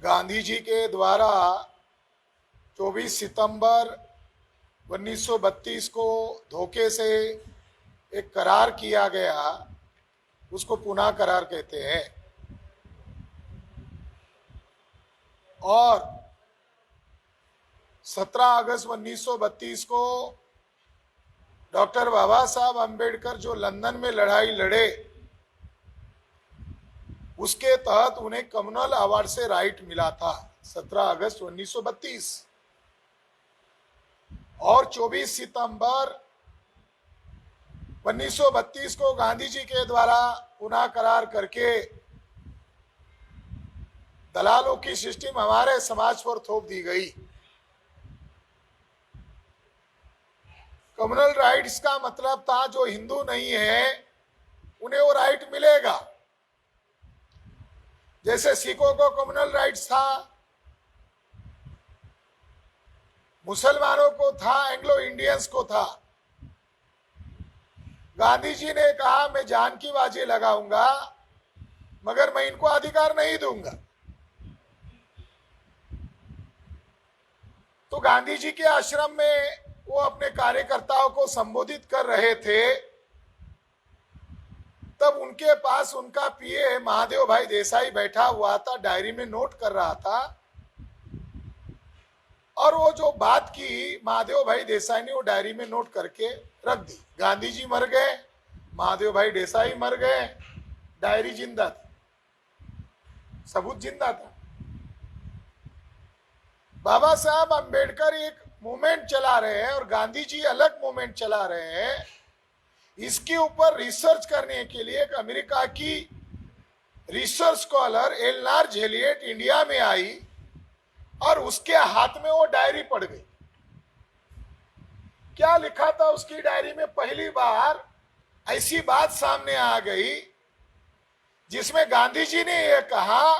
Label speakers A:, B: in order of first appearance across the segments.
A: गांधी जी के द्वारा 24 सितंबर 1932 को धोखे से एक करार किया गया, उसको पुनः करार कहते हैं। और 17 अगस्त 1932 को डॉक्टर बाबा साहब अंबेडकर जो लंदन में लड़ाई लड़े, उसके तहत उन्हें कम्युनल अवार्ड से राइट मिला था 17 अगस्त 1932। और 24 सितंबर 1932 को गांधी जी के द्वारा पुनः करार करके दलालों की सिस्टम हमारे समाज पर थोप दी गई। कम्युनल राइट्स का मतलब था जो हिंदू नहीं है उन्हें वो राइट मिलेगा। जैसे सिखों को कम्युनल राइट्स था, मुसलमानों को था, एंग्लो इंडियंस को था। गांधी जी ने कहा मैं जान की बाजी लगाऊंगा मगर मैं इनको अधिकार नहीं दूंगा। तो गांधी जी के आश्रम में वो अपने कार्यकर्ताओं को संबोधित कर रहे थे, तब उनके पास उनका पीए महादेव भाई देसाई बैठा हुआ था, डायरी में नोट कर रहा था। और वो जो बात की महादेव भाई देसाई ने वो डायरी में नोट करके रख दी। गांधी जी मर गए, महादेव भाई देसाई मर गए, डायरी जिंदा थी, सबूत जिंदा था। बाबा साहब अंबेडकर एक मूवमेंट चला रहे हैं और गांधी जी अलग मूवमेंट चला रहे हैं। इसके ऊपर रिसर्च करने के लिए एक अमेरिका की रिसर्च स्कॉलर एलनार जेलियट इंडिया में आई और उसके हाथ में वो डायरी पड़ गई। क्या लिखा था उसकी डायरी में? पहली बार ऐसी बात सामने आ गई जिसमें गांधी जी ने यह कहा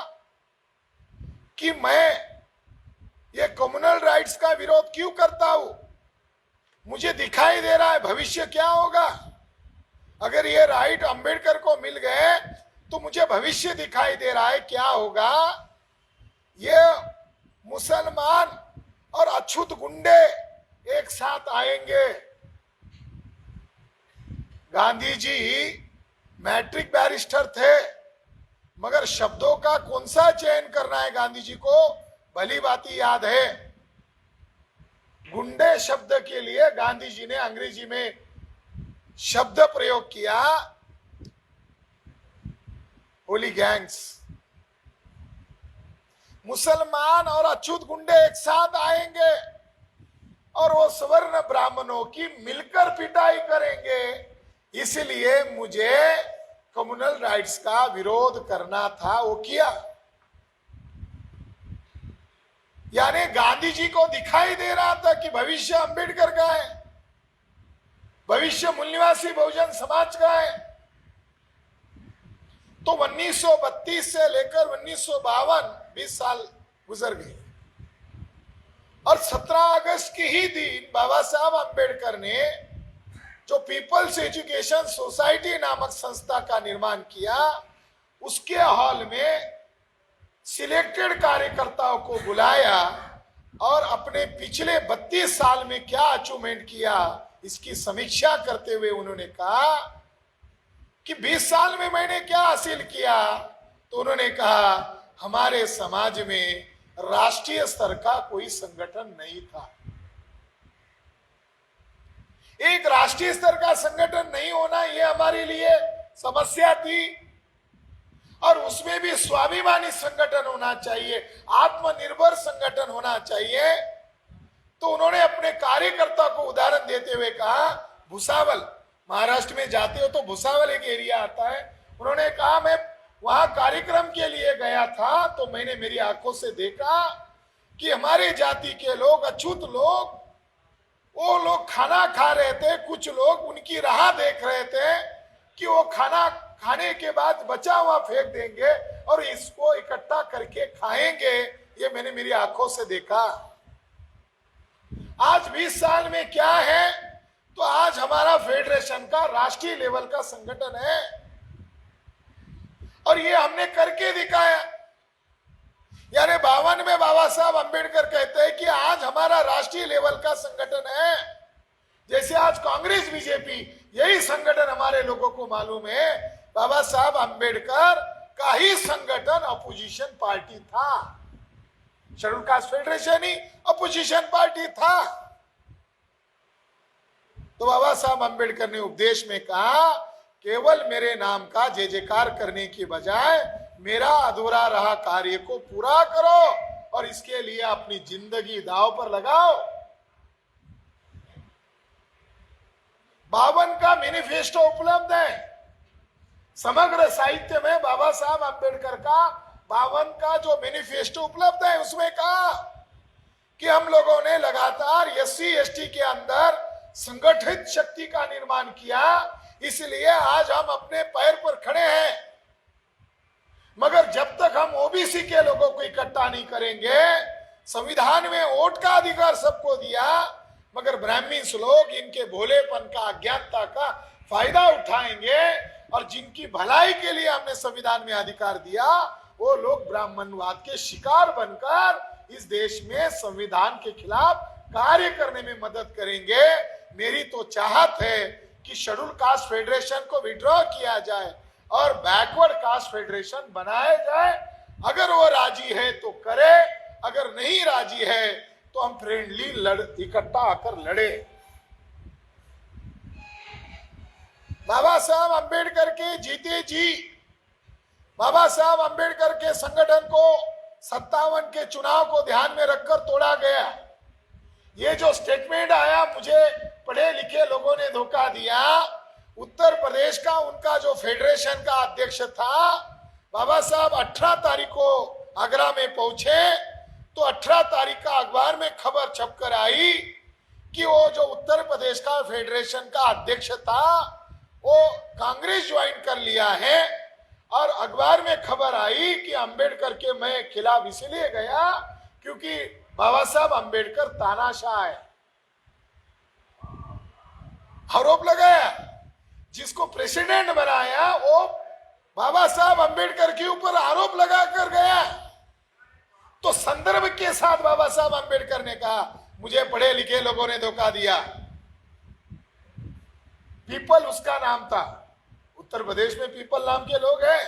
A: कि मैं ये कम्युनल राइट्स का विरोध क्यों करता हूं, मुझे दिखाई दे रहा है भविष्य क्या होगा। अगर ये राइट अंबेडकर को मिल गए तो मुझे भविष्य दिखाई दे रहा है क्या होगा। ये मुसलमान और अछूत गुंडे एक साथ आएंगे। गांधी जी मैट्रिक बैरिस्टर थे मगर शब्दों का कौन सा चयन करना है गांधी जी को भली बाती याद है। गुंडे शब्द के लिए गांधी जी ने अंग्रेजी में शब्द प्रयोग किया, होली गैंग्स। मुसलमान और अछूत गुंडे एक साथ आएंगे और वो सवर्ण ब्राह्मणों की मिलकर पिटाई करेंगे। इसलिए मुझे कम्युनल राइट्स का विरोध करना था, वो किया। यानी गांधी जी को दिखाई दे रहा था कि भविष्य अंबेडकर का है, भविष्य मूल्यवासी बहुजन समाज का है। तो 1932 से लेकर 1952 20 साल गुजर गए और 17 अगस्त के ही दिन बाबा साहब अंबेडकर ने जो पीपल्स एजुकेशन सोसाइटी नामक संस्था का निर्माण किया, उसके हॉल में सिलेक्टेड कार्यकर्ताओं को बुलाया और अपने पिछले 32 साल में क्या अचीवमेंट किया इसकी समीक्षा करते हुए उन्होंने कहा कि 20 साल में मैंने क्या हासिल किया। तो उन्होंने कहा हमारे समाज में राष्ट्रीय स्तर का कोई संगठन नहीं था। एक राष्ट्रीय स्तर का संगठन नहीं होना यह हमारे लिए समस्या थी और उसमें भी स्वाभिमानी संगठन होना चाहिए, आत्मनिर्भर संगठन होना चाहिए। तो उन्होंने अपने कार्यकर्ता को उदाहरण देते हुए कहा, भुसावल, महाराष्ट्र में जाते हो तो भुसावल एक एरिया आता है, उन्होंने कहा मैं वहां कार्यक्रम के लिए गया था तो मैंने मेरी आंखों से देखा कि हमारे जाति के लोग, अछूत लोग, वो लोग खाना खा रहे थे, कुछ लोग उनकी राह देख रहे थे कि वो खाना खाने के बाद बचा हुआ फेंक देंगे और इसको इकट्ठा करके खाएंगे। ये मैंने मेरी आंखों से देखा। आज 20 साल में क्या है, तो आज हमारा फेडरेशन का राष्ट्रीय लेवल का संगठन है और ये हमने करके दिखाया। यानी 52 बाबा साहब अंबेडकर कहते हैं कि आज हमारा राष्ट्रीय लेवल का संगठन है, जैसे आज कांग्रेस बीजेपी यही संगठन हमारे लोगों को मालूम है। बाबा साहब अंबेडकर का ही संगठन अपोजिशन पार्टी था, शेड्यूल कास्ट फेडरेशन ही अपोजिशन पार्टी था। तो बाबा साहब अंबेडकर ने उपदेश में कहा, केवल मेरे नाम का जय जयकार करने की बजाय मेरा अधूरा रहा कार्य को पूरा करो और इसके लिए अपनी जिंदगी दांव पर लगाओ। 52 का मैनिफेस्टो उपलब्ध है समग्र साहित्य में। बाबा साहब अंबेडकर का 52 का जो मैनिफेस्टो उपलब्ध है, उसमें कहा कि हम लोगों ने लगातार एससी एसटी के अंदर संगठित शक्ति का निर्माण किया, इसलिए आज हम अपने पैर पर खड़े हैं। मगर जब तक हम ओबीसी के लोगों को इकट्ठा नहीं करेंगे, संविधान में वोट का अधिकार सबको दिया, मगर ब्राह्मण लोग इनके भोलेपन का, अज्ञानता का फायदा उठाएंगे और जिनकी भलाई के लिए हमने संविधान में अधिकार दिया, वो लोग ब्राह्मणवाद के शिकार बनकर इस देश में संविधान के खिलाफ कार्य करने में मदद करेंगे। मेरी तो चाहत है कि शेड्यूल कास्ट फेडरेशन को विड्रॉ किया जाए और बैकवर्ड कास्ट फेडरेशन बनाया जाए। अगर वो राजी है तो करे, अगर नहीं राजी है तो हम फ्रेंडली इकट्ठा आकर लड़े। बाबा साहब अंबेडकर के जीते जी बाबा साहब अंबेडकर के संगठन को 57 के चुनाव को ध्यान में रखकर तोड़ा गया। ये जो स्टेटमेंट आया, मुझे पढ़े लिखे लोगों ने धोखा दिया। उत्तर प्रदेश का उनका जो फेडरेशन का अध्यक्ष था, बाबा साहब 18 तारीख को आगरा में पहुंचे तो 18 तारीख का अखबार में खबर छपकर आई कि वो जो उत्तर प्रदेश का फेडरेशन का अध्यक्ष था वो कांग्रेस ज्वाइन कर लिया है। और अखबार में खबर आई कि अंबेडकर के मैं खिलाफ इसलिए गया क्योंकि बाबा साहब अंबेडकर तानाशाह है। आरोप लगाया, जिसको प्रेसिडेंट बनाया वो बाबा साहब अंबेडकर के ऊपर आरोप लगा कर गया। तो संदर्भ के साथ बाबा साहब अंबेडकर ने कहा, मुझे पढ़े लिखे लोगों ने धोखा दिया। पीपल उसका नाम था, उत्तर प्रदेश में पीपल नाम के लोग हैं।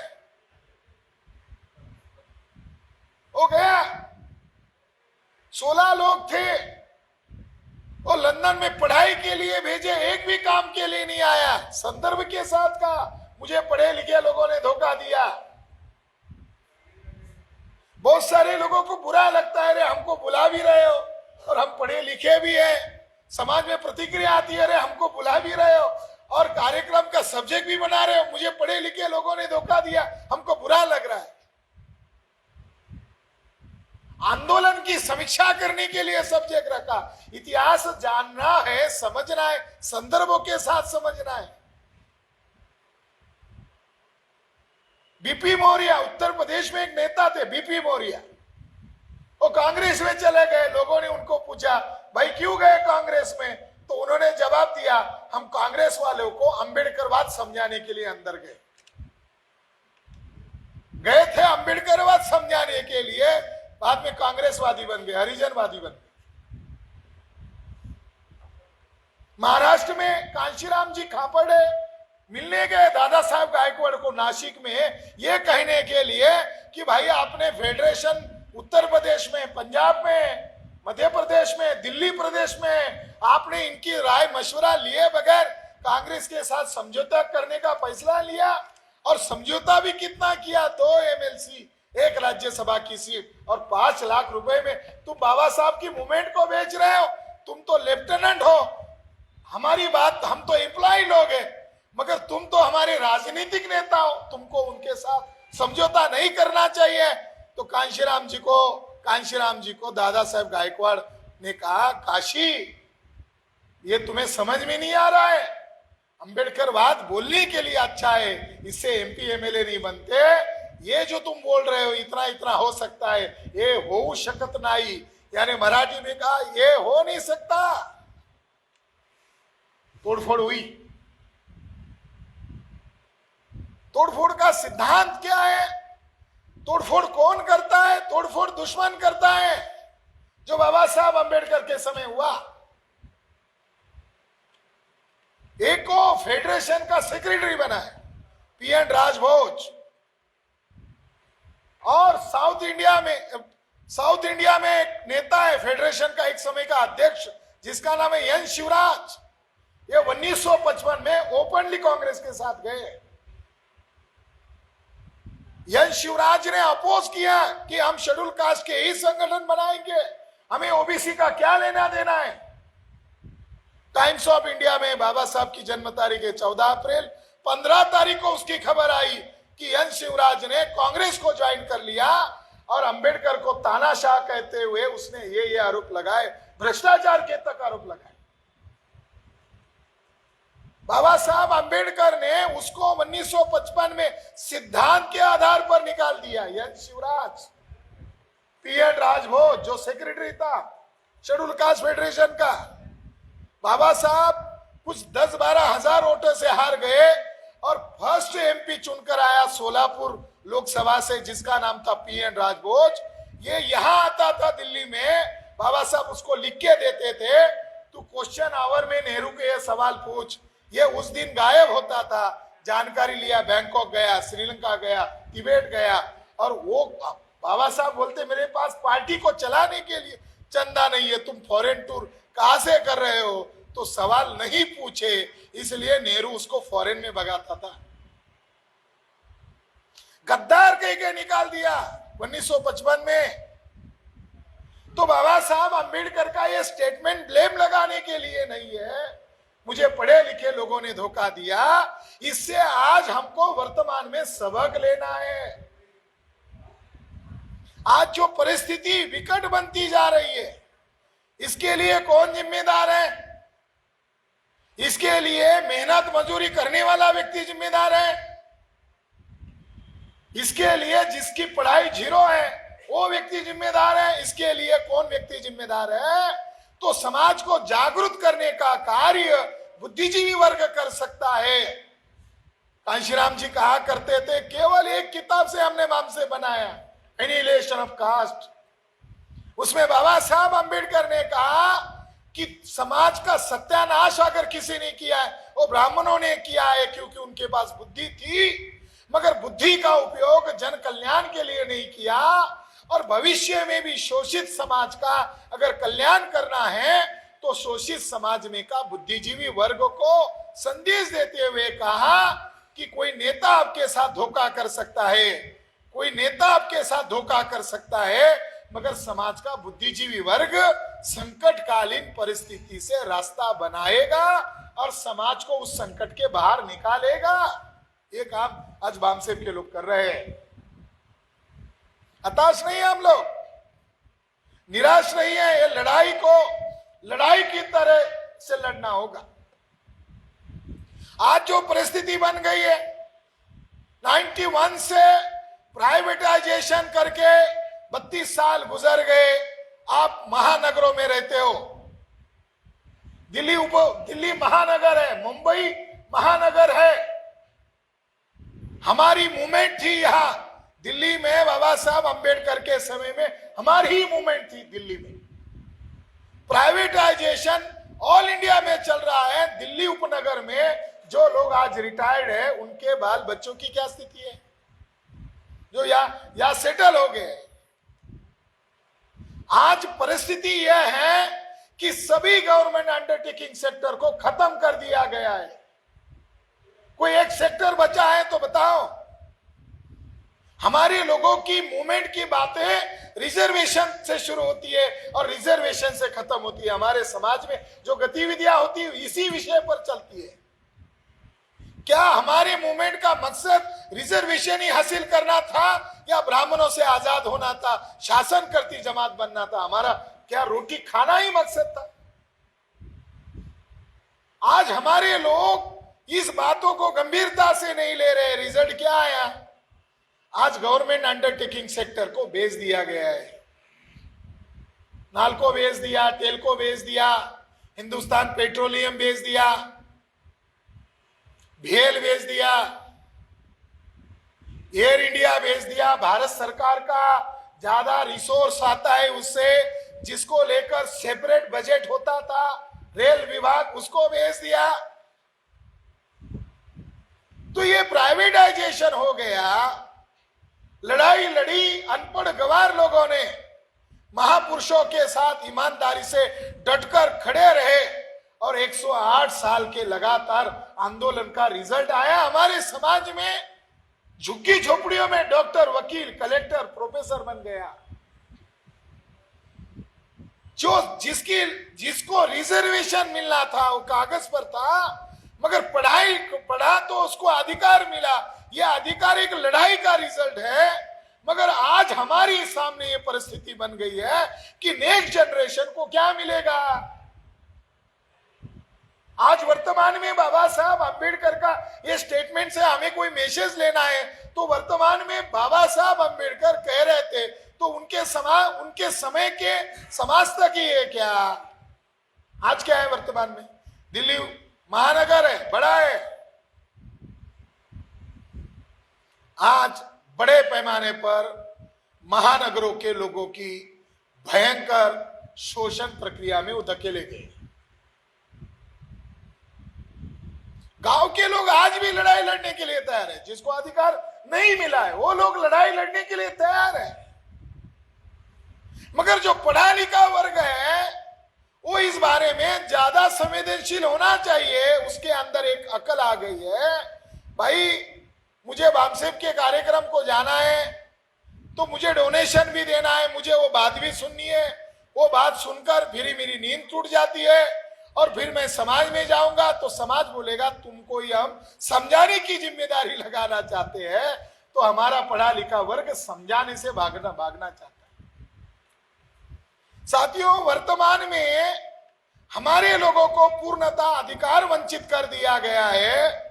A: हो गया, 16 लोग थे, वो लंदन में पढ़ाई के लिए भेजे, एक भी काम के लिए नहीं आया। संदर्भ के साथ कहा, मुझे पढ़े लिखे लोगों ने धोखा दिया। बहुत सारे लोगों को बुरा लगता है, अरे हमको बुला भी रहे हो और हम पढ़े लिखे भी हैं। समाज में प्रतिक्रिया आती है, अरे हमको बुला भी रहे हो और कार्यक्रम का सब्जेक्ट भी बना रहे हो, मुझे पढ़े लिखे लोगों ने धोखा दिया, हमको बुरा लग रहा है। आंदोलन की समीक्षा करने के लिए सब्जेक्ट रखा। इतिहास जानना है, समझना है, संदर्भों के साथ समझना है। बीपी मौर्य उत्तर प्रदेश में एक नेता थे, बीपी मौर्य, वो कांग्रेस में चले गए। लोगों ने उनको पूछा, भाई क्यों गए कांग्रेस में? तो उन्होंने जवाब दिया, हम कांग्रेस वालों को अंबेडकरवाद समझाने के लिए अंदर गए थे, अंबेडकरवाद समझाने के लिए। बाद में कांग्रेसवादी बन गए, हरिजनवादी बन गए। महाराष्ट्र में कांशीराम जी खापड़े मिलने गए दादा साहब गायकवाड़ को नासिक में, ये कहने के लिए कि भाई आपने फेडरेशन उत्तर प्रदेश में, पंजाब में, मध्य प्रदेश में, दिल्ली प्रदेश में आपने इनकी राय मशवरा लिए बगैर कांग्रेस के साथ समझौता करने का फैसला लिया। और समझौता भी कितना किया? 2 एमएलसी, 1 राज्यसभा की सीट और 5 लाख रुपए में तुम बाबा साहब की मूवमेंट को बेच रहे हो। तुम तो लेफ्टिनेंट हो, हमारी बात, हम तो एम्प्लॉय लोग हैं, मगर तुम तो हमारे राजनीतिक नेता हो, तुमको उनके साथ समझौता नहीं करना चाहिए। तो कांशीराम जी को दादा साहब गायकवाड़ ने कहा, काशी ये तुम्हें समझ में नहीं आ रहा है, अंबेडकरवाद बोलने के लिए अच्छा है, इससे एमपी एमएलए नहीं बनते। ये जो तुम बोल रहे हो इतना इतना हो सकता है, ये हो शकत नहीं, यानी मराठी में कहा ये हो नहीं सकता। तोड़फोड़ हुई। तोड़फोड़ का सिद्धांत क्या है? तोड़फोड़ कौन करता है? तोड़फोड़ दुश्मन करता है, जो बाबा साहब अंबेडकर के समय हुआ। एक को फेडरेशन का सेक्रेटरी बना है पीएन राजभोज, और साउथ इंडिया में एक नेता है फेडरेशन का एक समय का अध्यक्ष, जिसका नाम है एन शिवराज। ये 1955 में ओपनली कांग्रेस के साथ गए। एन शिवराज ने अपोज किया कि हम शेड्यूल कास्ट के ही संगठन बनाएंगे, हमें ओबीसी का क्या लेना देना है। टाइम्स ऑफ इंडिया में बाबा साहब की जन्म तारीख है 14 अप्रैल, 15 तारीख को उसकी खबर आई कि एन शिवराज ने कांग्रेस को ज्वाइन कर लिया, और अंबेडकर को तानाशाह कहते हुए उसने ये आरोप लगाए, भ्रष्टाचार के तक आरोप लगाए। बाबा साहब अंबेडकर ने उसको 1955 में सिद्धांत के आधार पर निकाल दिया। एन शिवराज, पीएन राजभोज जो सेक्रेटरी था शेड्यूल कास्ट फेडरेशन का, बाबा साहब कुछ 10-12 हजार वोटों से हार गए और फर्स्ट एमपी चुनकर आया सोलापुर लोकसभा से, जिसका नाम था पीएन राजभोज। ये यहां आता था दिल्ली में, बाबा साहब उसको लिख के देते थे, तू क्वेश्चन आवर में नेहरू के ये सवाल पूछ। ये उस दिन गायब होता था, जानकारी लिया, बैंकॉक गया, श्रीलंका गया, तिब्बत गया, और वो बाबा साहब बोलते मेरे पास पार्टी को चलाने के लिए चंदा नहीं है, तुम फॉरेन टूर कहां से कर रहे हो? तो सवाल नहीं पूछे, इसलिए नेहरू उसको फॉरेन में भगाता था। गद्दार कह के निकाल दिया 1955 में। तो बाबा साहब अंबेडकर का ये स्टेटमेंट ब्लेम लगाने के लिए नहीं है, मुझे पढ़े लिखे लोगों ने धोखा दिया, इससे आज हमको वर्तमान में सबक लेना है। आज जो परिस्थिति विकट बनती जा रही है, इसके लिए कौन जिम्मेदार है? इसके लिए मेहनत मजदूरी करने वाला व्यक्ति जिम्मेदार है। इसके लिए जिसकी पढ़ाई 0 है वो व्यक्ति जिम्मेदार है। इसके लिए कौन व्यक्ति जिम्मेदार है? तो समाज को जागरूक करने का कार्य बुद्धिजीवी वर्ग कर सकता है। कांशीराम जी कहा करते थे, केवल एक किताब से हमने मामसे बनाया, एनिहिलेशन ऑफ कास्ट। उसमें बाबा साहब अंबेडकर ने कहा कि समाज का सत्यानाश अगर किसी ने किया है वो ब्राह्मणों ने किया है, क्योंकि उनके पास बुद्धि थी, मगर बुद्धि का उपयोग जन कल्याण के लिए नहीं किया। और भविष्य में भी शोषित समाज का अगर कल्याण करना है तो शोषित समाज में का बुद्धिजीवी वर्ग को संदेश देते हुए कहा कि कोई नेता आपके साथ धोखा कर सकता है, कोई नेता आपके साथ धोखा कर सकता है, मगर समाज का बुद्धिजीवी वर्ग संकटकालीन परिस्थिति से रास्ता बनाएगा और समाज को उस संकट के बाहर निकालेगा। ये काम आज बामसेब के लोग कर रहे हैं। हताश नहीं है हम लोग, निराश नहीं है। ये लड़ाई को लड़ाई की तरह से लड़ना होगा। आज जो परिस्थिति बन गई है, 91 से प्राइवेटाइजेशन करके 32 साल गुजर गए। आप महानगरों में रहते हो, दिल्ली महानगर है, मुंबई महानगर है। हमारी मूवमेंट थी यहां दिल्ली में, बाबा साहब अंबेडकर के समय में हमारी ही मूवमेंट थी दिल्ली में। प्राइवेटाइजेशन ऑल इंडिया में चल रहा है। दिल्ली उपनगर में जो लोग आज रिटायर्ड है, उनके बाल बच्चों की क्या स्थिति है, जो या सेटल हो गए। आज परिस्थिति यह है कि सभी गवर्नमेंट अंडरटेकिंग सेक्टर को खत्म कर दिया गया है। कोई एक सेक्टर बचा है तो बताओ। हमारे लोगों की मूवमेंट की बातें रिजर्वेशन से शुरू होती है और रिजर्वेशन से खत्म होती है। हमारे समाज में जो गतिविधियां होती है इसी विषय पर चलती है। क्या हमारे मूवमेंट का मकसद रिजर्वेशन ही हासिल करना था या ब्राह्मणों से आजाद होना था, शासन करती जमात बनना था? हमारा क्या रोटी खाना ही मकसद था? आज हमारे लोग इस बातों को गंभीरता से नहीं ले रहे। रिजल्ट क्या आया? आज गवर्नमेंट अंडरटेकिंग सेक्टर को बेच दिया गया है। नाल्को बेच दिया, टेल्को बेच दिया, हिंदुस्तान पेट्रोलियम बेच दिया, भेल बेच दिया। एयर इंडिया भेज दिया, भारत सरकार का ज्यादा रिसोर्स आता है उससे, जिसको लेकर सेपरेट बजट होता था, रेल विभाग, उसको भेज दिया। तो ये प्राइवेटाइजेशन हो गया। लड़ाई लड़ी अनपढ़ गंवार लोगों ने, महापुरुषों के साथ ईमानदारी से डटकर खड़े रहे और 108 साल के लगातार आंदोलन का रिजल्ट आया। हमारे समाज में झुग्गी झोपड़ियों में डॉक्टर, वकील, कलेक्टर, प्रोफेसर बन गया। जो जिसको रिजर्वेशन मिलना था वो कागज पर था, मगर पढ़ा तो उसको अधिकार मिला। यह अधिकार एक लड़ाई का रिजल्ट है। मगर आज हमारी सामने ये परिस्थिति बन गई है कि नेक्स्ट जनरेशन को क्या मिलेगा। आज वर्तमान में बाबा साहब अम्बेडकर का ये स्टेटमेंट से हमें कोई मैसेज लेना है, तो वर्तमान में बाबा साहब अम्बेडकर कह रहे थे, तो उनके समय के समाज तक ही है क्या? आज क्या है वर्तमान में? दिल्ली महानगर है, बड़ा है। आज बड़े पैमाने पर महानगरों के लोगों की भयंकर शोषण प्रक्रिया में वो धकेले गए। गांव के लोग आज भी लड़ाई लड़ने के लिए तैयार है। जिसको अधिकार नहीं मिला है वो लोग लड़ाई लड़ने के लिए तैयार है। मगर जो पढ़ा लिखा वर्ग है वो इस बारे में ज्यादा संवेदनशील होना चाहिए। उसके अंदर एक अकल आ गई है, भाई मुझे बामसेब के कार्यक्रम को जाना है तो मुझे डोनेशन भी देना है, मुझे वो बात भी सुननी है। वो बात सुनकर फिर मेरी नींद टूट जाती है और फिर मैं समाज में जाऊंगा तो समाज बोलेगा तुमको ही हम समझाने की जिम्मेदारी लगाना चाहते हैं। तो हमारा पढ़ा लिखा वर्ग समझाने से भागना चाहता है। साथियों, वर्तमान में हमारे लोगों को पूर्णतः अधिकार वंचित कर दिया गया है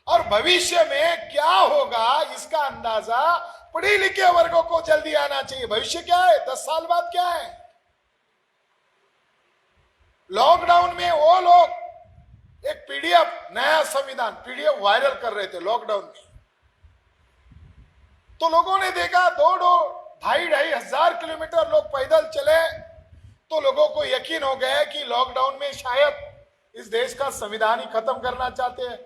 A: और भविष्य में क्या होगा इसका अंदाजा पढ़े लिखे वर्गों को जल्दी आना चाहिए। भविष्य क्या है, 10 साल बाद क्या है? लॉकडाउन में वो लोग एक पीडीएफ, नया संविधान पीडीएफ वायरल कर रहे थे लॉकडाउन में, तो लोगों ने देखा 2,500 हजार किलोमीटर लोग पैदल चले, तो लोगों को यकीन हो गया कि लॉकडाउन में शायद इस देश का संविधान ही खत्म करना चाहते हैं।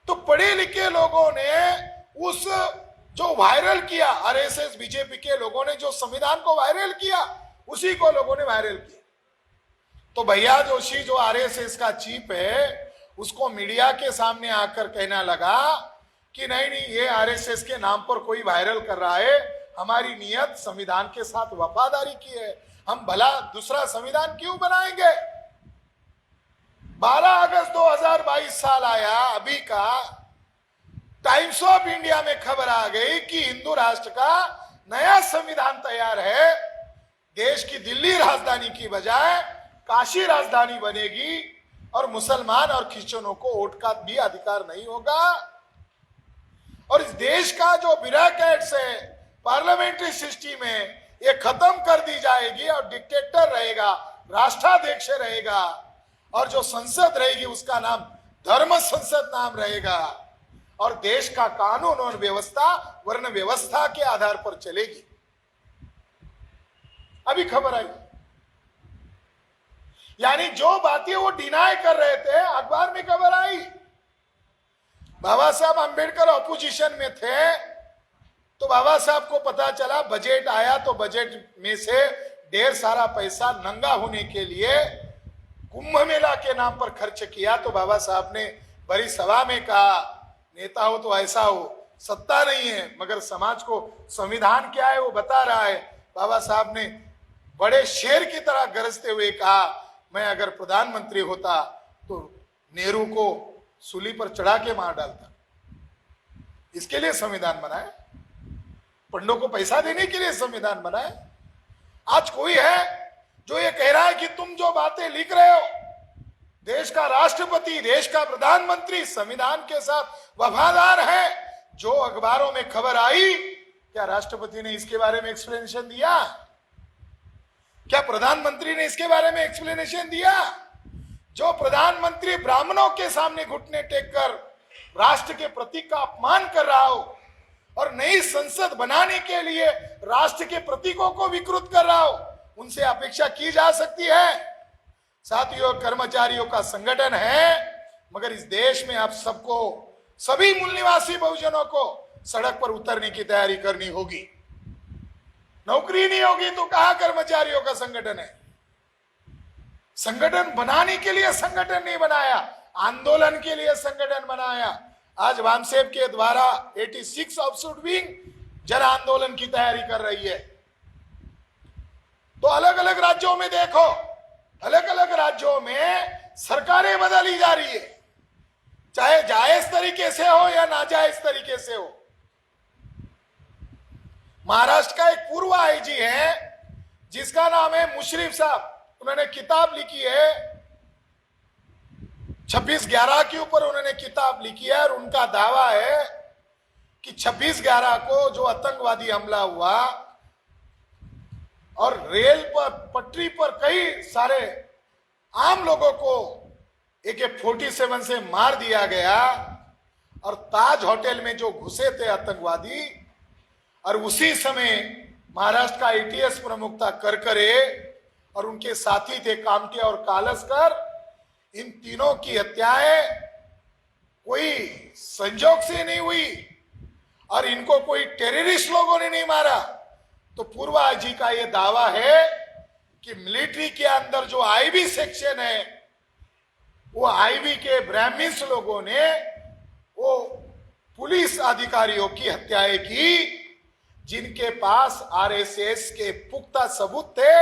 A: तो पढ़े लिखे लोगों ने उस जो वायरल किया, आरएसएस बीजेपी के लोगों ने जो संविधान को वायरल किया, उसी को लोगों ने वायरल किया। तो भैया जोशी जो आरएसएस का चीफ है, उसको मीडिया के सामने आकर कहना लगा कि नहीं ये आरएसएस के नाम पर कोई वायरल कर रहा है, हमारी नियत संविधान के साथ वफादारी की है, हम भला दूसरा संविधान क्यों बनाएंगे। 12 अगस्त 2022 साल आया अभी का, टाइम्स ऑफ इंडिया में खबर आ गई कि हिंदू राष्ट्र का नया संविधान तैयार है। देश की दिल्ली राजधानी की बजाय काशी राजधानी बनेगी और मुसलमान और क्रिश्चियनों को वोट का भी अधिकार नहीं होगा। और इस देश का जो ब्यूरोक्रेट्स है, पार्लियामेंट्री सिस्टम में, ये खत्म कर दी जाएगी और डिक्टेटर रहेगा, राष्ट्राध्यक्ष रहेगा, और जो संसद रहेगी उसका नाम धर्म संसद नाम रहेगा और देश का कानून और व्यवस्था वर्ण व्यवस्था के आधार पर चलेगी। अभी खबर आई, यानी जो बातें वो डिनाई कर रहे थे, अखबार में खबर आई। बाबा साहब अंबेडकर ऑपोजिशन में थे तो बाबा साहब को पता चला, बजट आया तो बजट में से ढेर सारा पैसा नंगा होने के लिए कुंभ मेला के नाम पर खर्च किया। तो बाबा साहब ने बड़ी सभा में कहा, नेता हो तो ऐसा हो, सत्ता नहीं है मगर समाज को संविधान क्या है वो बता रहा है। बाबा साहब ने बड़े शेर की तरह गरजते हुए कहा, मैं अगर प्रधानमंत्री होता तो नेहरू को सूली पर चढ़ा के मार डालता। इसके लिए संविधान बना है, पंडों को पैसा देने के लिए संविधान बना है। आज कोई है जो ये कह रहा है कि तुम जो बातें लिख रहे हो, देश का राष्ट्रपति, देश का प्रधानमंत्री संविधान के साथ वफादार है। जो अखबारों में खबर आई, क्या राष्ट्रपति ने इसके बारे में एक्सप्लेनेशन दिया? क्या प्रधानमंत्री ने इसके बारे में एक्सप्लेनेशन दिया? जो प्रधानमंत्री ब्राह्मणों के सामने घुटने टेक कर राष्ट्र के प्रतीक का अपमान कर रहा हो और नई संसद बनाने के लिए राष्ट्र के प्रतीकों को विकृत कर रहा हो, उनसे अपेक्षा की जा सकती है। साथियों, कर्मचारियों का संगठन है, मगर इस देश में आप सबको, सभी मूल निवासी बहुजनों को सड़क पर उतरने की तैयारी करनी होगी। नौकरी नहीं होगी तो कहां कर्मचारियों का संगठन है? संगठन बनाने के लिए संगठन नहीं बनाया, आंदोलन के लिए संगठन बनाया। आज वामसेब के द्वारा 86 ऑफशूट विंग जन आंदोलन की तैयारी कर रही है। तो अलग अलग राज्यों में देखो, अलग अलग राज्यों में सरकारें बदली जा रही है, चाहे जायज तरीके से हो या नाजायज तरीके से हो। महाराष्ट्र का एक पूर्व आईजी है जिसका नाम है मुशर्रफ साहब, उन्होंने किताब लिखी है 26/11 के ऊपर उन्होंने किताब लिखी है और उनका दावा है कि 26/11 को जो आतंकवादी हमला हुआ और रेल पर पटरी पर कई सारे आम लोगों को AK-47 से मार दिया गया और ताज होटल में जो घुसे थे आतंकवादी, और उसी समय महाराष्ट्र का ATS प्रमुख था करकरे और उनके साथी थे कामटे और कालसकर, इन तीनों की हत्याएं कोई संजोग से नहीं हुई और इनको कोई टेररिस्ट लोगों ने नहीं मारा। तो पूर्व आईजी का यह दावा है कि मिलिट्री के अंदर जो IB सेक्शन है, वो IB के ब्राह्मिन्स लोगों ने वो पुलिस अधिकारियों की हत्याएं की, जिनके पास RSS के पुख्ता सबूत थे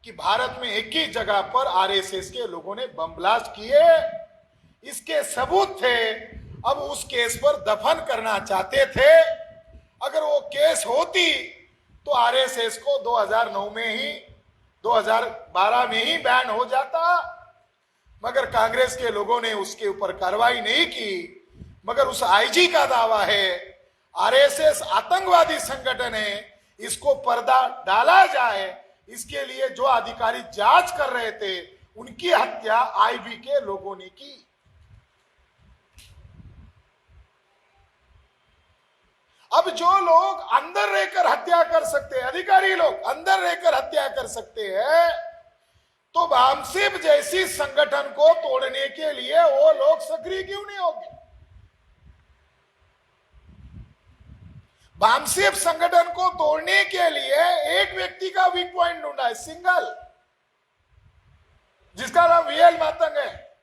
A: कि भारत में एक ही जगह पर RSS के लोगों ने बम ब्लास्ट किए, इसके सबूत थे। अब उस केस पर दफन करना चाहते थे। अगर वो केस होती तो RSS को 2009 में ही 2012 में ही बैन हो जाता, मगर कांग्रेस के लोगों ने उसके ऊपर कार्रवाई नहीं की। मगर उस आईजी का दावा है RSS आतंकवादी संगठन है, इसको पर्दा डाला जाए, इसके लिए जो अधिकारी जांच कर रहे थे उनकी हत्या IB के लोगों ने की। अब जो लोग अंदर रहकर हत्या कर सकते हैं, अधिकारी लोग अंदर रहकर हत्या कर सकते हैं, तो वामसेब जैसी संगठन को तोड़ने के लिए वो लोग सक्रिय क्यों नहीं होंगे? वामसेब संगठन को तोड़ने के लिए एक व्यक्ति का वीक पॉइंट ढूंढा है, सिंगल, जिसका नाम VL मातंग है।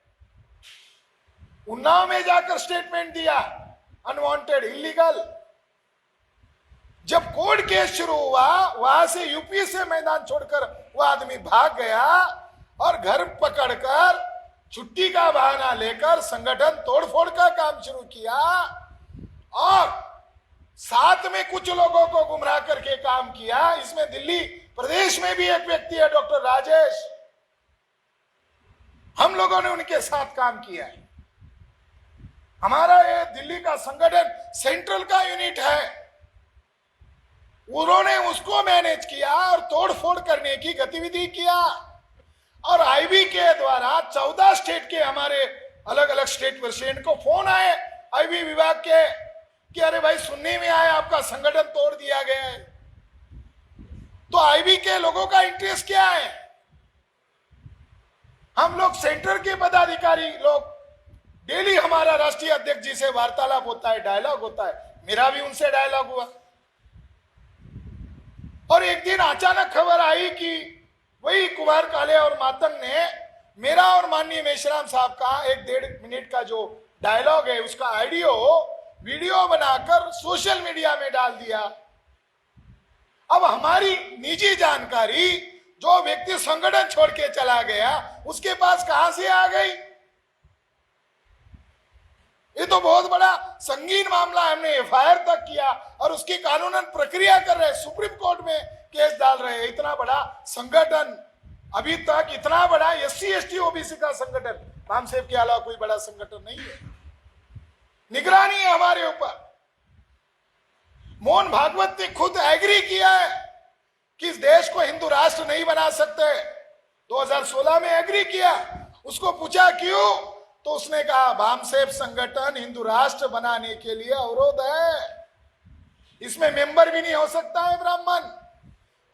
A: उन्नाव में जाकर स्टेटमेंट दिया, अनवांटेड, इलीगल। जब कोर्ट केस शुरू हुआ, वहां से यूपी से मैदान छोड़कर वो आदमी भाग गया और घर पकड़कर छुट्टी का बहाना लेकर संगठन तोड़फोड़ का काम शुरू किया और साथ में कुछ लोगों को गुमराह करके काम किया। इसमें दिल्ली प्रदेश में भी एक व्यक्ति है, डॉक्टर राजेश, हम लोगों ने उनके साथ काम किया है। हमारा ये दिल्ली का संगठन सेंट्रल का यूनिट है, उन्होंने उसको मैनेज किया और तोड़फोड़ करने की गतिविधि किया। और IB के द्वारा 14 स्टेट के हमारे अलग अलग स्टेट प्रेसिडेंट को फोन आए IB विभाग के कि अरे भाई सुनने में आया आपका संगठन तोड़ दिया गया है। तो IB के लोगों का इंटरेस्ट क्या है? हम लोग सेंटर के पदाधिकारी लोग, डेली हमारा राष्ट्रीय अध्यक्ष जी से वार्तालाप होता है, डायलॉग होता है, मेरा भी उनसे डायलॉग हुआ। और एक दिन अचानक खबर आई कि वही कुमार काले और मातंग ने मेरा और माननीय मेश्राम साहब का 1-1.5 मिनट का जो डायलॉग है उसका वीडियो बनाकर सोशल मीडिया में डाल दिया। अब हमारी निजी जानकारी जो व्यक्ति संगठन छोड़ के चला गया उसके पास कहां से आ गई? ये तो बहुत बड़ा संगीन मामला है। हमने FIR तक किया और उसकी कानूनन प्रक्रिया कर रहे हैं, सुप्रीम कोर्ट में केस डाल रहे हैं। इतना बड़ा संगठन, अभी तक इतना बड़ा SC ST OBC का संगठन, वामसेब के अलावा कोई बड़ा संगठन नहीं है। निगरानी है हमारे ऊपर। मोहन भागवत ने खुद एग्री किया है कि इस देश को हिंदू राष्ट्र नहीं बना सकते, 2016 में एग्री किया। उसको पूछा क्यों, तो उसने कहा बामसेफ संगठन हिंदू राष्ट्र बनाने के लिए अवरोध है, इसमें मेंबर भी नहीं हो सकता है ब्राह्मण।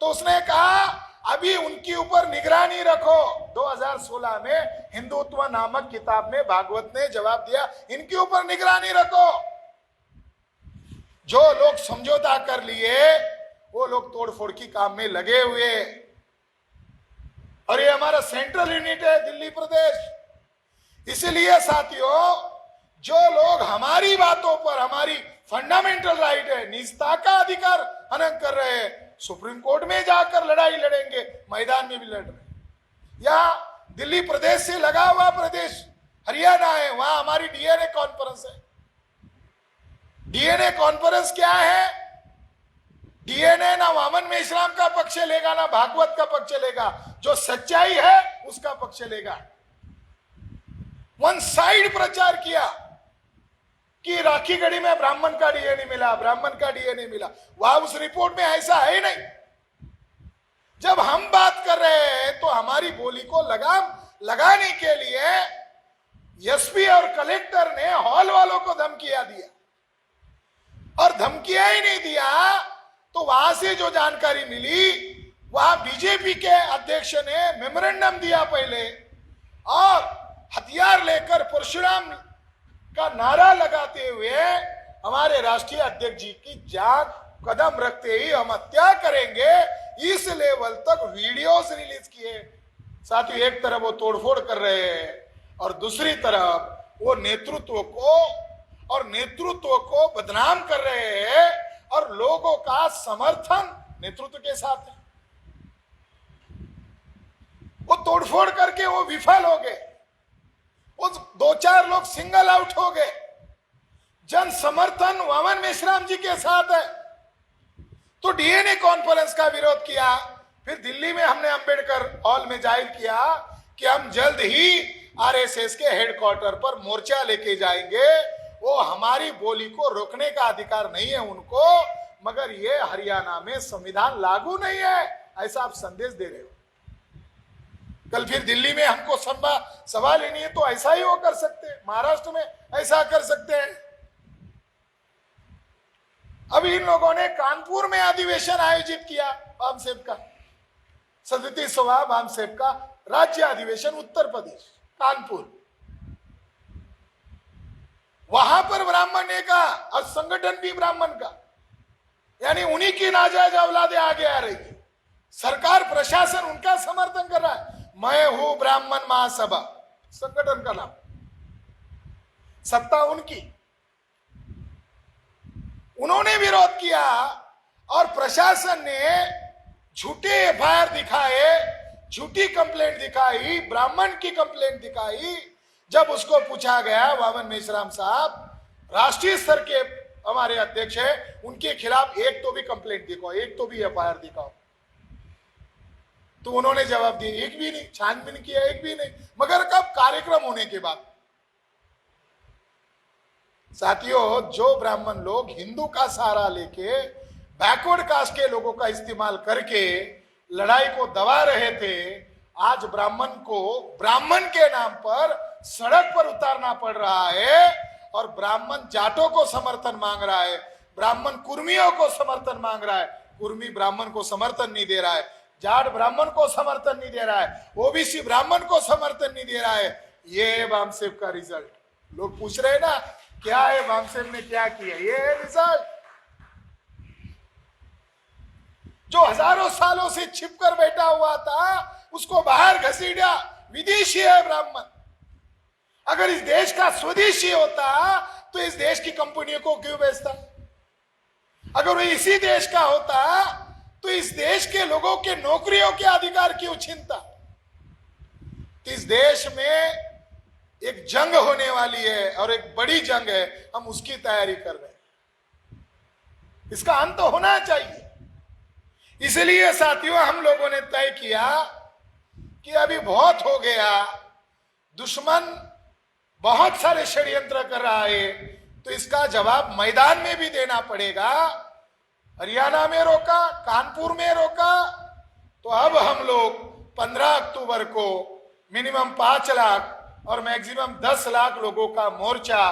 A: तो उसने कहा अभी उनके ऊपर निगरानी रखो। 2016 में हिंदुत्व नामक किताब में भागवत ने जवाब दिया, इनके ऊपर निगरानी रखो। जो लोग समझौता कर लिए वो लोग तोड़फोड़ की काम में लगे हुए। और ये हमारा सेंट्रल यूनिट है दिल्ली प्रदेश। इसलिए साथियों, जो लोग हमारी बातों पर, हमारी फंडामेंटल राइट है, निजता का अधिकार हनन कर रहे हैं, सुप्रीम कोर्ट में जाकर लड़ाई लड़ेंगे, मैदान में भी लड़ रहे। यहां दिल्ली प्रदेश से लगा हुआ प्रदेश हरियाणा है, वहां हमारी डीएनए कॉन्फ्रेंस है। डीएनए कॉन्फ्रेंस क्या है? डीएनए ना वामन मेश्राम का पक्ष लेगा ना भागवत का पक्ष लेगा, जो सच्चाई है उसका पक्ष लेगा। वन साइड प्रचार किया कि राखीगढ़ी में ब्राह्मण का डीएनए मिला, ब्राह्मण का डीएनए मिला। वहां उस रिपोर्ट में ऐसा है ही नहीं। जब हम बात कर रहे हैं तो हमारी बोली को लगाम लगाने के लिए एसपी और कलेक्टर ने हॉल वालों को धमकियां दिया, और धमकियां ही नहीं दिया तो वहां से जो जानकारी मिली, वहां बीजेपी के अध्यक्ष ने मेमोरेंडम दिया पहले, और हथियार लेकर परशुराम का नारा लगाते हुए हमारे राष्ट्रीय अध्यक्ष जी की जान कदम रखते ही हम हत्या करेंगे, इस लेवल तक वीडियोस रिलीज किए। साथियों, एक तरफ वो तोड़फोड़ कर रहे हैं और दूसरी तरफ वो नेतृत्व को बदनाम कर रहे हैं, और लोगों का समर्थन नेतृत्व के साथ है। वो तोड़फोड़ करके वो विफल हो गए, वो 2-4 लोग सिंगल आउट हो गए। जन समर्थन वामन मेश्राम जी के साथ है, तो डीएनए कॉन्फ्रेंस का विरोध किया। फिर दिल्ली में हमने अंबेडकर हॉल में जाहिर किया कि हम जल्द ही आरएसएस के हेडक्वार्टर पर मोर्चा लेके जाएंगे। वो हमारी बोली को रोकने का अधिकार नहीं है उनको, मगर ये हरियाणा में संविधान लागू नहीं है, ऐसा आप संदेश दे रहे हो। कल फिर दिल्ली में हमको सभा लेनी है तो ऐसा ही वो कर सकते हैं, महाराष्ट्र में ऐसा कर सकते हैं। अभी इन लोगों ने कानपुर में अधिवेशन आयोजित किया बामसेफ का, 37वां बामसेफ का राज्य अधिवेशन, उत्तर प्रदेश कानपुर। वहां पर ब्राह्मण ने कहा, और संगठन भी ब्राह्मण का, यानी उन्हीं की नाजायज औलादे आगे आ रही है। सरकार प्रशासन उनका समर्थन कर रहा है। मैं हूं ब्राह्मण महासभा संगठन का नाम, सत्ता उनकी, उन्होंने विरोध किया, और प्रशासन ने झूठे एफआईआर दिखाए, झूठी कंप्लेंट दिखाई, ब्राह्मण की कंप्लेंट दिखाई। जब उसको पूछा गया, वामन मेश्राम साहब राष्ट्रीय स्तर के हमारे अध्यक्ष है, उनके खिलाफ एक तो भी कंप्लेंट दिखाओ, एक तो भी एफआईआर दिखाओ। तो उन्होंने जवाब दिया एक भी नहीं, छानबीन किया एक भी नहीं। मगर कब? कार्यक्रम होने के बाद। साथियों, जो ब्राह्मण लोग हिंदू का सहारा लेके बैकवर्ड कास्ट के लोगों का इस्तेमाल करके लड़ाई को दबा रहे थे, आज ब्राह्मण को ब्राह्मण के नाम पर सड़क पर उतारना पड़ रहा है, और ब्राह्मण जाटों को समर्थन मांग रहा है, ब्राह्मण कुर्मियों को समर्थन मांग रहा है, कुर्मी ब्राह्मण को समर्थन नहीं दे रहा है, जाट ब्राह्मण को समर्थन नहीं दे रहा है, ओबीसी ब्राह्मण को समर्थन नहीं दे रहा है। ये है बामसेफ का रिजल्ट। लोग पूछ रहे हैं ना, क्या है बामसेफ ने क्या किया? ये है रिजल्ट। जो हजारों सालों से छिपकर बैठा हुआ था, उसको बाहर घसीटा। विदेशी है ब्राह्मण। अगर इस देश का स्वदेशी होता तो इस देश की कंपनियों को क्यों बेचता? अगर वो इसी देश का होता तो इस देश के लोगों के नौकरियों के अधिकार क्यों छीनता? तो इस देश में एक जंग होने वाली है, और एक बड़ी जंग है, हम उसकी तैयारी कर रहे हैं। इसका अंत होना चाहिए। इसलिए साथियों, हम लोगों ने तय किया कि अभी बहुत हो गया, दुश्मन बहुत सारे षड्यंत्र कर रहा है, तो इसका जवाब मैदान में भी देना पड़ेगा। हरियाणा में रोका, कानपुर में रोका, तो अब हम लोग 15 अक्टूबर को मिनिमम 5 लाख और मैक्सिमम 10 लाख लोगों का मोर्चा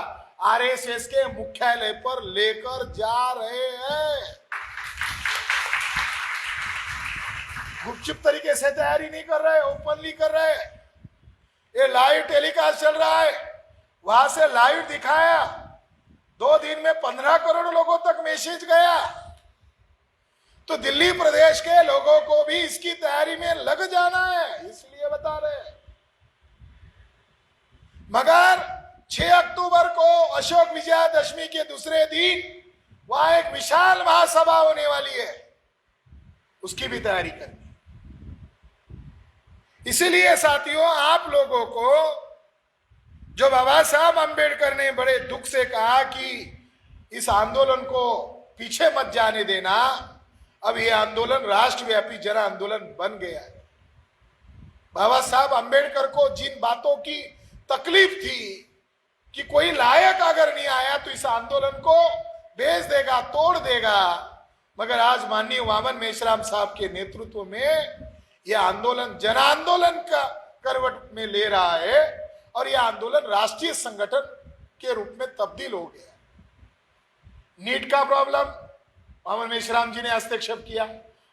A: आरएसएस के मुख्यालय पर लेकर जा रहे हैं। गुपचुप तरीके से तैयारी नहीं कर रहे, ओपनली कर रहे। ये लाइव टेलीकास्ट चल रहा है, वहां से लाइव दिखाया, 2 दिन में 15 करोड़ लोगों तक मैसेज गया। तो दिल्ली प्रदेश के लोगों को भी इसकी तैयारी में लग जाना है, इसलिए बता रहे हैं। मगर 6 अक्टूबर को अशोक विजयादशमी के दूसरे दिन वहां एक विशाल महासभा होने वाली है, उसकी भी तैयारी करनी। इसीलिए साथियों, आप लोगों को जो बाबा साहब अंबेडकर ने बड़े दुख से कहा कि इस आंदोलन को पीछे मत जाने देना, अब यह आंदोलन राष्ट्रव्यापी जन आंदोलन बन गया है। बाबा साहब अंबेडकर को जिन बातों की तकलीफ थी कि कोई लायक अगर नहीं आया तो इस आंदोलन को बेच देगा, तोड़ देगा, मगर आज माननीय वामन मेश्राम साहब के नेतृत्व में यह आंदोलन जन आंदोलन का करवट में ले रहा है और यह आंदोलन राष्ट्रीय संगठन के रूप में तब्दील हो गया। नीट का प्रॉब्लम वामन मेश्राम जी ने हस्तक्षेप किया,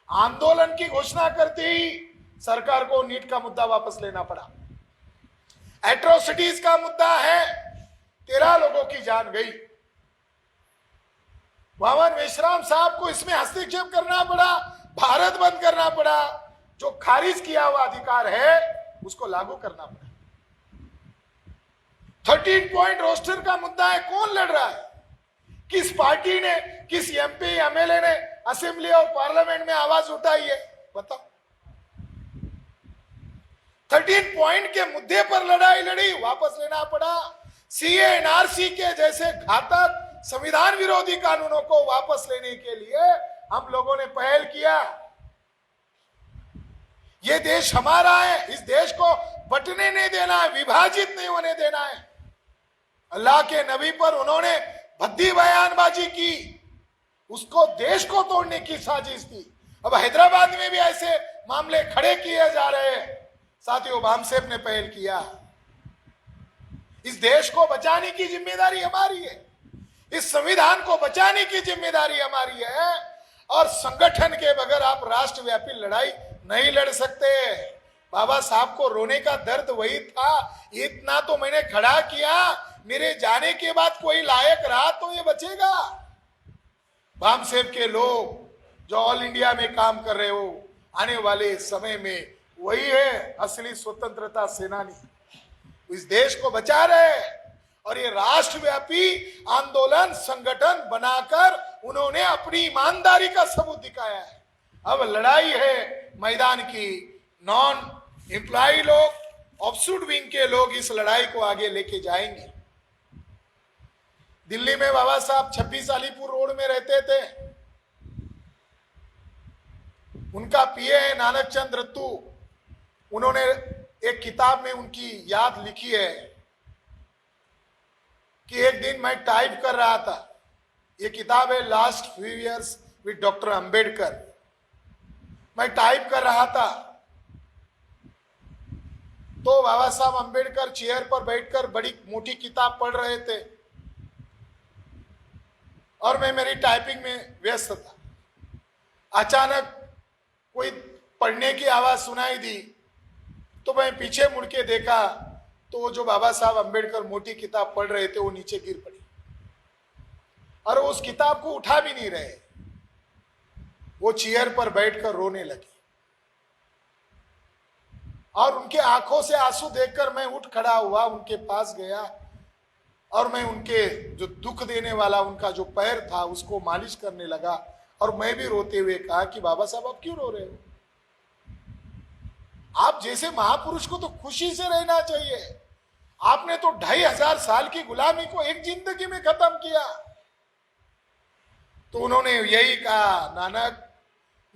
A: आंदोलन की घोषणा करते ही सरकार को नीट का मुद्दा वापस लेना पड़ा। एट्रोसिटीज का मुद्दा है, 13 लोगों की जान गई, वामन मेश्राम साहब को इसमें हस्तक्षेप करना पड़ा, भारत बंद करना पड़ा, जो खारिज किया हुआ अधिकार है उसको लागू करना पड़ा। 13 पॉइंट रोस्टर का मुद्दा है, कौन लड़ रहा है, किस पार्टी ने, किस एमपी एमएलए ने असेंबली और पार्लियामेंट में आवाज उठाई है, बताओ। 13 पॉइंट के मुद्दे पर लड़ाई लड़ी, वापस लेना पड़ा। सीए एनआरसी के जैसे घातक संविधान विरोधी कानूनों को वापस लेने के लिए हम लोगों ने पहल किया। ये देश हमारा है, इस देश को बंटने नहीं देना है, विभाजित नहीं होने देना है। अल्लाह के नबी पर उन्होंने भद्दी बयानबाजी की, उसको देश को तोड़ने की साजिश थी। अब हैदराबाद में भी ऐसे मामले खड़े किए जा रहे हैं, साथियों बामसेब ने पहल किया। इस देश को बचाने की जिम्मेदारी हमारी है, इस संविधान को बचाने की जिम्मेदारी हमारी है, और संगठन के बगैर आप राष्ट्रव्यापी लड़ाई नहीं लड़ सकते। बाबा साहब को रोने का दर्द वही था, इतना तो मैंने खड़ा किया, मेरे जाने के बाद कोई लायक रहा तो ये बचेगा। बामसेब के लोग जो ऑल इंडिया में काम कर रहे हो, आने वाले समय में वही है असली स्वतंत्रता सेनानी, इस देश को बचा रहे। और ये राष्ट्रव्यापी आंदोलन संगठन बनाकर उन्होंने अपनी ईमानदारी का सबूत दिखाया है। अब लड़ाई है मैदान की, नॉन एम्प्लॉय लोग, ऑफशूट विंग के लोग इस लड़ाई को आगे लेके जाएंगे। दिल्ली में बाबा साहब 26 अलीपुर रोड में रहते थे, उनका पीए है नानक चंद रत्तू, उन्होंने एक किताब में उनकी याद लिखी है कि एक दिन मैं टाइप कर रहा था, ये किताब है last few years with doctor Ambedkar, मैं टाइप कर रहा था तो बाबा साहब अंबेडकर चेयर पर बैठकर बड़ी मोटी किताब पढ़ रहे थे और मैं मेरी टाइपिंग में व्यस्त था। अचानक कोई पढ़ने की आवाज सुनाई दी तो मैं पीछे मुड़ के देखा तो जो बाबा साहब अंबेडकर मोटी किताब पढ़ रहे थे वो नीचे गिर पड़ी और उस किताब को उठा भी नहीं रहे, वो चेयर पर बैठकर रोने लगे और उनके आंखों से आंसू देखकर मैं उठ खड़ा हुआ, उनके पास गया और मैं उनके जो दुख देने वाला उनका जो पैर था उसको मालिश करने लगा और मैं भी रोते हुए कहा कि बाबा साहब आप क्यों रो रहे हो, आप जैसे महापुरुष को तो खुशी से रहना चाहिए, आपने तो 2500 साल की गुलामी को एक जिंदगी में खत्म किया। तो उन्होंने यही कहा, नानक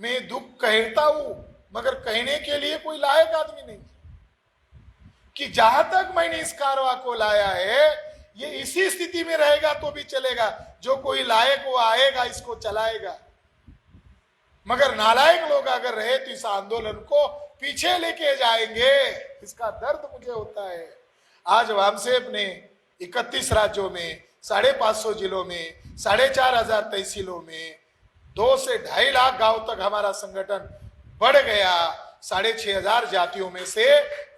A: मैं दुख कहता हूं मगर कहने के लिए कोई लायक आदमी नहीं, कि जहां तक मैंने इस कारवा को लाया है ये इसी स्थिति में रहेगा तो भी चलेगा, जो कोई लायक वो आएगा इसको चलाएगा, मगर नालायक लोग अगर रहे तो इस आंदोलन को पीछे लेके जाएंगे, इसका दर्द मुझे होता है। आज वामसेप ने 31 राज्यों में 550 जिलों में 4,500 तहसीलों में 2 से 2.5 लाख गांव तक हमारा संगठन बढ़ गया। 6,500 जातियों में से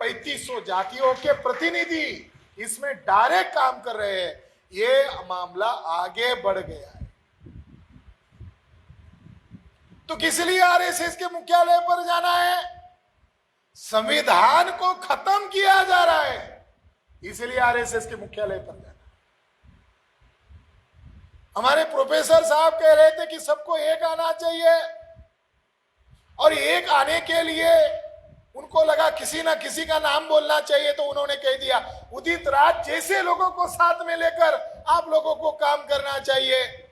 A: 3,500 जातियों के प्रतिनिधि इसमें डायरेक्ट काम कर रहे हैं। ये मामला आगे बढ़ गया है। तो किस लिए आरएसएस के मुख्यालय पर जाना है? संविधान को खत्म किया जा रहा है, इसलिए आरएसएस के मुख्यालय पर जाना। हमारे प्रोफेसर साहब कह रहे थे कि सबको एक आना चाहिए, और एक आने के लिए उनको लगा किसी ना किसी का नाम बोलना चाहिए, तो उन्होंने कह दिया उदित राज जैसे लोगों को साथ में लेकर आप लोगों को काम करना चाहिए।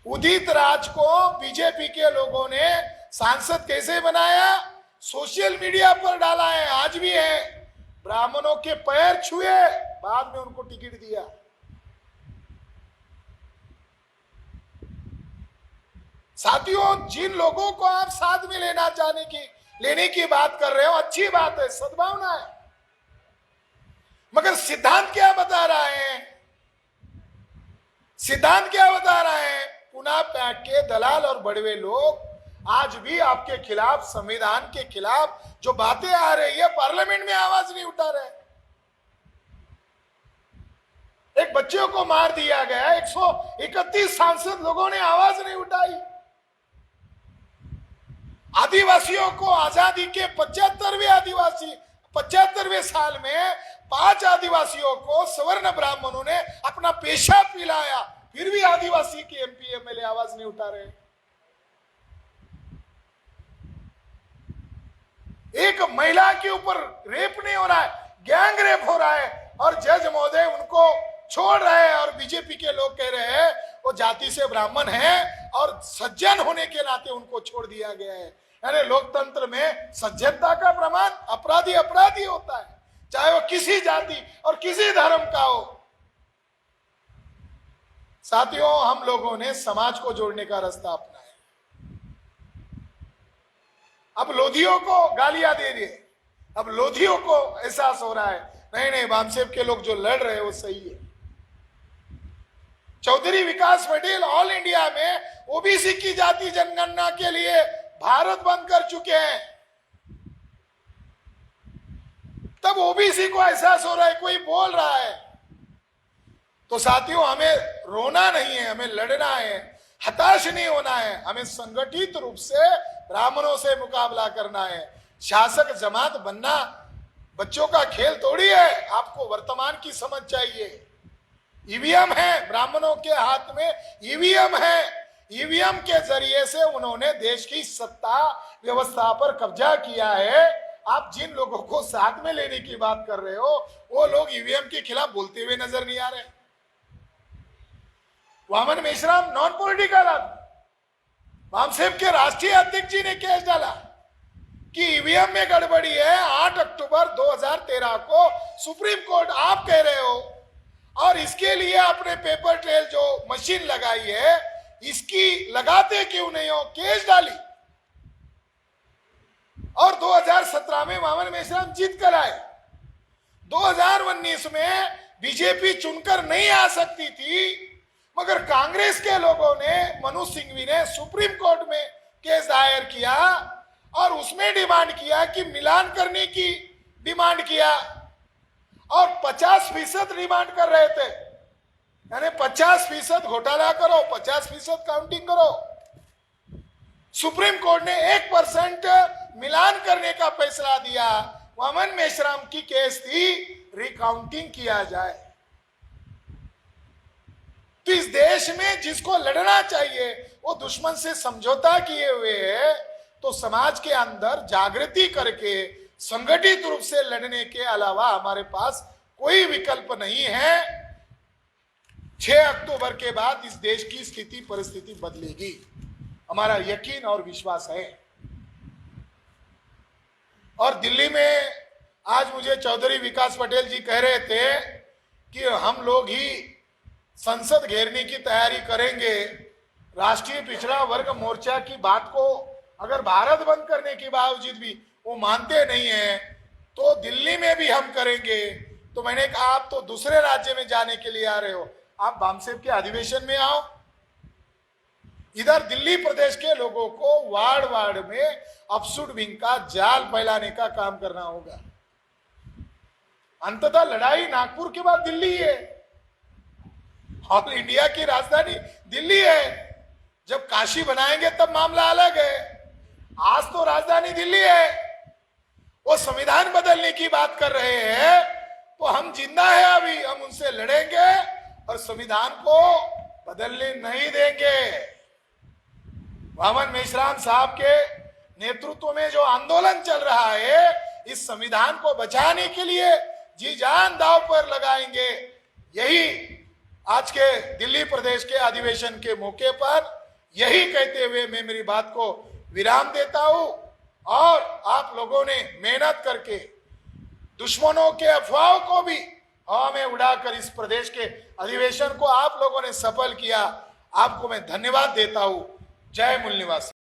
A: उदित राज को बीजेपी के लोगों ने सांसद कैसे बनाया? सोशल मीडिया पर डाला है, आज भी है। ब्राह्मणों के पैर छुए, बाद में उनको टिकट दिया। साथियों, जिन लोगों को आप साथ में लेने की बात कर रहे हो, अच्छी बात है, सद्भावना है, मगर सिद्धांत क्या बता रहा है? सिद्धांत क्या बता रहा है? पुना पैठ के दलाल और बड़वे लोग आज भी आपके खिलाफ, संविधान के खिलाफ जो बातें आ रही है, पार्लियामेंट में आवाज नहीं उठा रहे। एक बच्चे को मार दिया गया, 131 सांसद लोगों ने आवाज नहीं उठाई। आदिवासियों को आजादी के 75वें साल में 5 आदिवासियों को सवर्ण ब्राह्मणों ने अपना पेशाब पिलाया, फिर भी आदिवासी के एमपी एमएलए आवाज नहीं उठा रहे। एक महिला के ऊपर रेप नहीं हो रहा है, गैंग रेप हो रहा है, और जज महोदय उनको छोड़ रहे हैं, और बीजेपी के लोग कह रहे हैं वो जाति से ब्राह्मण है और सज्जन होने के नाते उनको छोड़ दिया गया है। यानी लोकतंत्र में सज्जनता का प्रमाण अपराधी अपराधी होता है, चाहे वो किसी जाति और किसी धर्म का हो। साथियों, हम लोगों ने समाज को जोड़ने का रास्ता अपनाया। अब लोधियों को गालियां दे दिए, अब लोधियों को एहसास हो रहा है नहीं, वामसेप के लोग जो लड़ रहे हैं वो सही है। चौधरी विकास पटेल ऑल इंडिया में ओबीसी की जाति जनगणना के लिए भारत बंद कर चुके हैं। तब ओबीसी को एहसास हो रहा है, कोई बोल रहा है। तो साथियों, हमें रोना नहीं है, हमें लड़ना है, हताश नहीं होना है। हमें संगठित रूप से ब्राह्मणों से मुकाबला करना है। शासक जमात बनना बच्चों का खेल थोड़ी है। आपको वर्तमान की समझ चाहिए। ईवीएम है, ब्राह्मणों के हाथ में ईवीएम है। ईवीएम के जरिए से उन्होंने देश की सत्ता व्यवस्था पर कब्जा किया है। आप जिन लोगों को साथ में लेने की बात कर रहे हो, वो लोग ईवीएम के खिलाफ बोलते हुए नजर नहीं आ रहे। वामन मेश्राम नॉन पॉलिटिकल आदमी, वामसेप के राष्ट्रीय अध्यक्ष जी ने केस डाला कि ईवीएम में गड़बड़ी है। 8 अक्टूबर 2013 को सुप्रीम कोर्ट आप कह रहे हो, और इसके लिए आपने पेपर ट्रेल जो मशीन लगाई है, इसकी लगाते क्यों नहीं हो? केस डाली, और 2017 में वामन मेश्राम जीत कर आए। 2019 में बीजेपी चुनकर नहीं आ सकती थी, मगर कांग्रेस के लोगों ने, मनु सिंघवी ने सुप्रीम कोर्ट में केस दायर किया और उसमें डिमांड किया कि मिलान करने की डिमांड किया, और 50% डिमांड कर रहे थे। यानी 50% घोटाला करो, 50% काउंटिंग करो। सुप्रीम कोर्ट ने 1% मिलान करने का फैसला दिया। वामन मेश्राम की केस थी रिकाउंटिंग किया जाए। तो इस देश में जिसको लड़ना चाहिए वो दुश्मन से समझौता किए हुए है। तो समाज के अंदर जागृति करके संगठित रूप से लड़ने के अलावा हमारे पास कोई विकल्प नहीं है। 6 अक्टूबर के बाद इस देश की स्थिति परिस्थिति बदलेगी, हमारा यकीन और विश्वास है। और दिल्ली में आज मुझे चौधरी विकास पटेल जी कह रहे थे कि हम लोग ही संसद घेरने की तैयारी करेंगे। राष्ट्रीय पिछड़ा वर्ग मोर्चा की बात को अगर भारत बंद करने के बावजूद भी वो मानते नहीं है, तो दिल्ली में भी हम करेंगे। तो मैंने कहा आप तो दूसरे राज्य में जाने के लिए आ रहे हो, आप बामसेब के अधिवेशन में आओ। इधर दिल्ली प्रदेश के लोगों को वार्ड वार्ड में अपसुड विंग का जाल फैलाने का काम करना होगा। अंततः लड़ाई नागपुर के बाद दिल्ली है, ऑल इंडिया की राजधानी दिल्ली है। जब काशी बनाएंगे तब मामला अलग है, आज तो राजधानी दिल्ली है। वो संविधान बदलने की बात कर रहे हैं तो हम जिंदा है, अभी हम उनसे लड़ेंगे और संविधान को बदलने नहीं देंगे। वामन मेश्राम साहब के नेतृत्व में जो आंदोलन चल रहा है, इस संविधान को बचाने के लिए जी जान दांव पर लगाएंगे। यही आज के दिल्ली प्रदेश के अधिवेशन के मौके पर यही कहते हुए मैं मेरी बात को विराम देता हूं। और आप लोगों ने मेहनत करके दुश्मनों के अफवाहों को भी हवा में उड़ाकर इस प्रदेश के अधिवेशन को आप लोगों ने सफल किया। आपको मैं धन्यवाद देता हूं। जय मूल निवासी।